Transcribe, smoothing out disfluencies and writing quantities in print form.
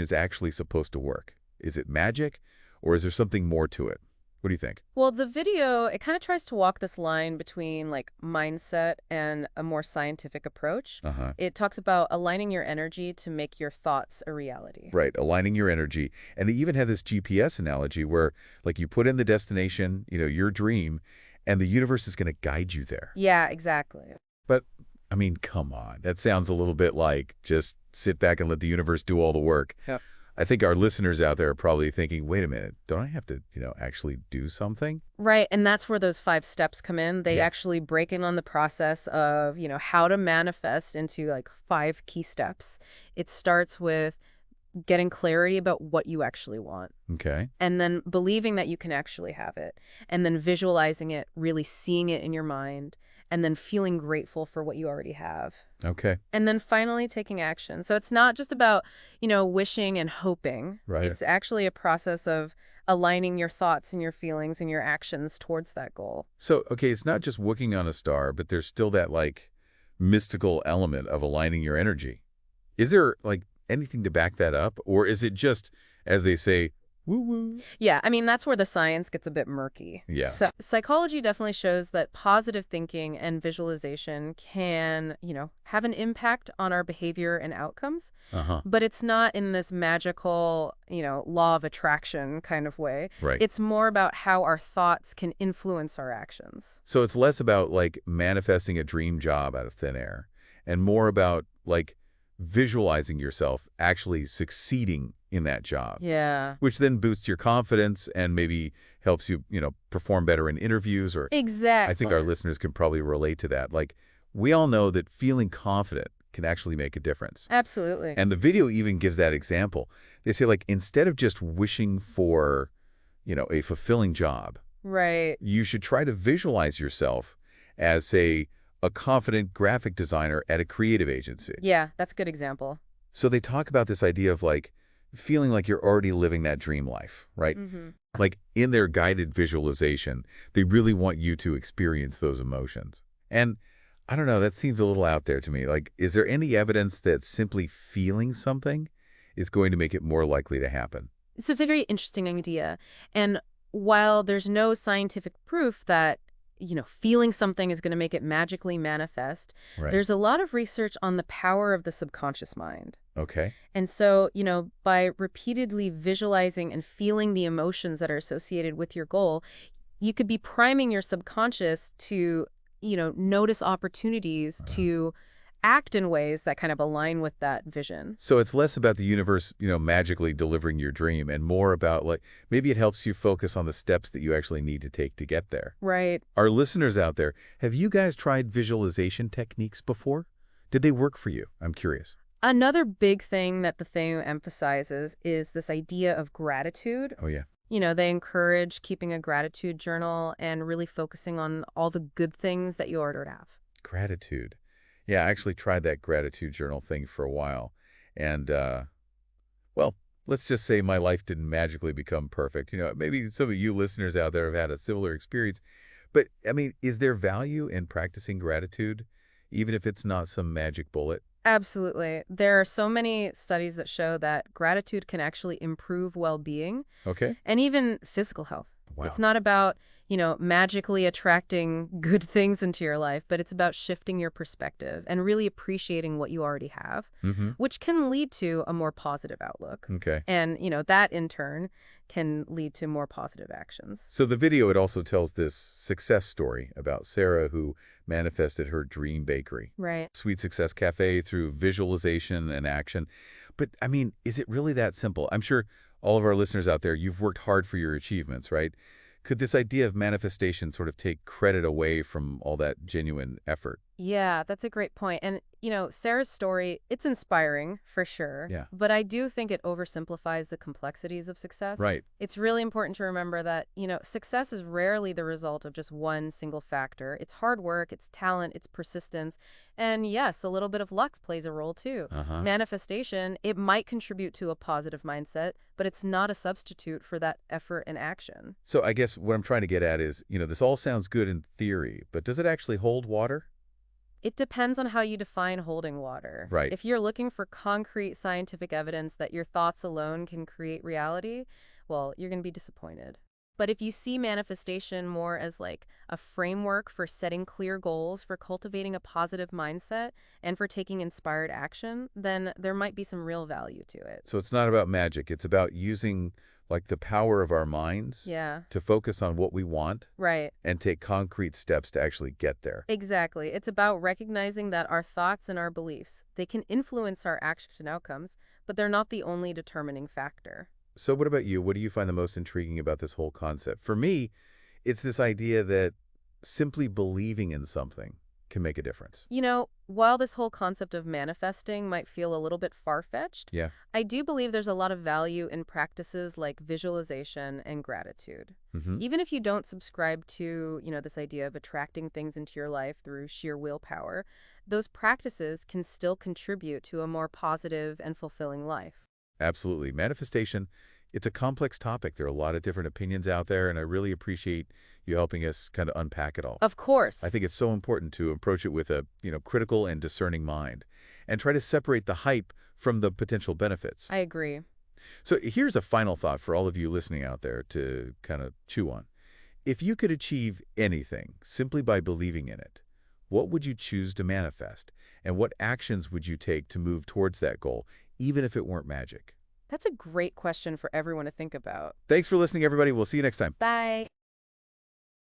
is actually supposed to work? Is it magic, or is there something more to it? What do you think? Well, the video, it kind of tries to walk this line between like mindset and a more scientific approach. Uh-huh. It talks about aligning your energy to make your thoughts a reality. Right, aligning your energy. And they even have this GPS analogy where, like, you put in the destination, your dream, and the universe is going to guide you there. Yeah, exactly. But, I mean, come on. That sounds a little bit like just sit back and let the universe do all the work. Yep. I think our listeners out there are probably thinking, wait a minute, don't I have to, actually do something? Right, and that's where those 5 steps come in. They Yeah. actually break in on the process of, how to manifest into like 5 key steps. It starts with getting clarity about what you actually want, Okay. and then believing that you can actually have it, and then visualizing it, really seeing it in your mind, and then feeling grateful for what you already have. Okay. And then finally taking action. So it's not just about, wishing and hoping. Right. It's actually a process of aligning your thoughts and your feelings and your actions towards that goal. So, okay, it's not just working on a star, but there's still that, like, mystical element of aligning your energy. Is there, like, anything to back that up? Or is it just, as they say, woo-woo? Yeah, I mean, that's where the science gets a bit murky. Yeah. So psychology definitely shows that positive thinking and visualization can, have an impact on our behavior and outcomes. Uh-huh. But it's not in this magical, law of attraction kind of way. Right. It's more about how our thoughts can influence our actions. So it's less about, like, manifesting a dream job out of thin air and more about, like, visualizing yourself actually succeeding in that job, Yeah. which then boosts your confidence and maybe helps you, perform better in interviews. Or I think our Exactly. listeners can probably relate to that. Like, we all know that feeling confident can actually make a difference. Absolutely. And the video even gives that example. They say, like, instead of just wishing for, a fulfilling job, Right. you should try to visualize yourself as, say, a confident graphic designer at a creative agency. Yeah, that's a good example. So they talk about this idea of, like, feeling like you're already living that dream life, right? Hmm. Like, in their guided visualization, they really want you to experience those emotions. And I don't know, that seems a little out there to me. Like, is there any evidence that simply feeling something is going to make it more likely to happen? So it's a very interesting idea. And while there's no scientific proof that, feeling something is going to make it magically manifest, Right. there's a lot of research on the power of the subconscious mind. Okay. And so, by repeatedly visualizing and feeling the emotions that are associated with your goal, you could be priming your subconscious to, notice opportunities to act in ways that kind of align with that vision. So it's less about the universe, magically delivering your dream and more about, like, maybe it helps you focus on the steps that you actually need to take to get there. Right. Our listeners out there, have you guys tried visualization techniques before? Did they work for you? I'm curious. Another big thing that the thing emphasizes is this idea of gratitude. Oh, yeah. They encourage keeping a gratitude journal and really focusing on all the good things that you already have. Gratitude. Yeah, I actually tried that gratitude journal thing for a while. And, well, let's just say my life didn't magically become perfect. Maybe some of you listeners out there have had a similar experience. But, I mean, is there value in practicing gratitude, even if it's not some magic bullet? Absolutely. There are so many studies that show that gratitude can actually improve well-being Okay. and even physical health. It's Wow. not about, magically attracting good things into your life, but it's about shifting your perspective and really appreciating what you already have, Mm-hmm. which can lead to a more positive outlook. Okay. And, that in turn can lead to more positive actions. So the video, it also tells this success story about Sarah who manifested her dream bakery. Right. Sweet Success Cafe through visualization and action. But, I mean, is it really that simple? I'm sure all of our listeners out there, you've worked hard for your achievements, right? Could this idea of manifestation sort of take credit away from all that genuine effort? Yeah, that's a great point. And, Sarah's story, it's inspiring for sure. Yeah. But I do think it oversimplifies the complexities of success. Right. It's really important to remember that, success is rarely the result of just one single factor. It's hard work, it's talent, it's persistence. And yes, a little bit of luck plays a role too. Uh-huh. Manifestation, it might contribute to a positive mindset, but it's not a substitute for that effort and action. So I guess what I'm trying to get at is, this all sounds good in theory, but does it actually hold water? It depends on how you define holding water. Right. If you're looking for concrete scientific evidence that your thoughts alone can create reality, well, you're going to be disappointed. But if you see manifestation more as like a framework for setting clear goals, for cultivating a positive mindset, and for taking inspired action, then there might be some real value to it. So it's not about magic. It's about using like the power of our minds Yeah, to focus on what we want right. and take concrete steps to actually get there. Exactly. It's about recognizing that our thoughts and our beliefs, they can influence our actions and outcomes, but they're not the only determining factor. So what about you? What do you find the most intriguing about this whole concept? For me, it's this idea that simply believing in something can make a difference. While this whole concept of manifesting might feel a little bit far-fetched, Yeah. I do believe there's a lot of value in practices like visualization and gratitude. Hmm. Even if you don't subscribe to, this idea of attracting things into your life through sheer willpower, those practices can still contribute to a more positive and fulfilling life. Absolutely. Manifestation, it's a complex topic. There are a lot of different opinions out there, and I really appreciate you helping us kind of unpack it all. Of course. I think it's so important to approach it with a, critical and discerning mind and try to separate the hype from the potential benefits. I agree. So here's a final thought for all of you listening out there to kind of chew on. If you could achieve anything simply by believing in it, what would you choose to manifest? And what actions would you take to move towards that goal, even if it weren't magic? That's a great question for everyone to think about. Thanks for listening, everybody. We'll see you next time. Bye.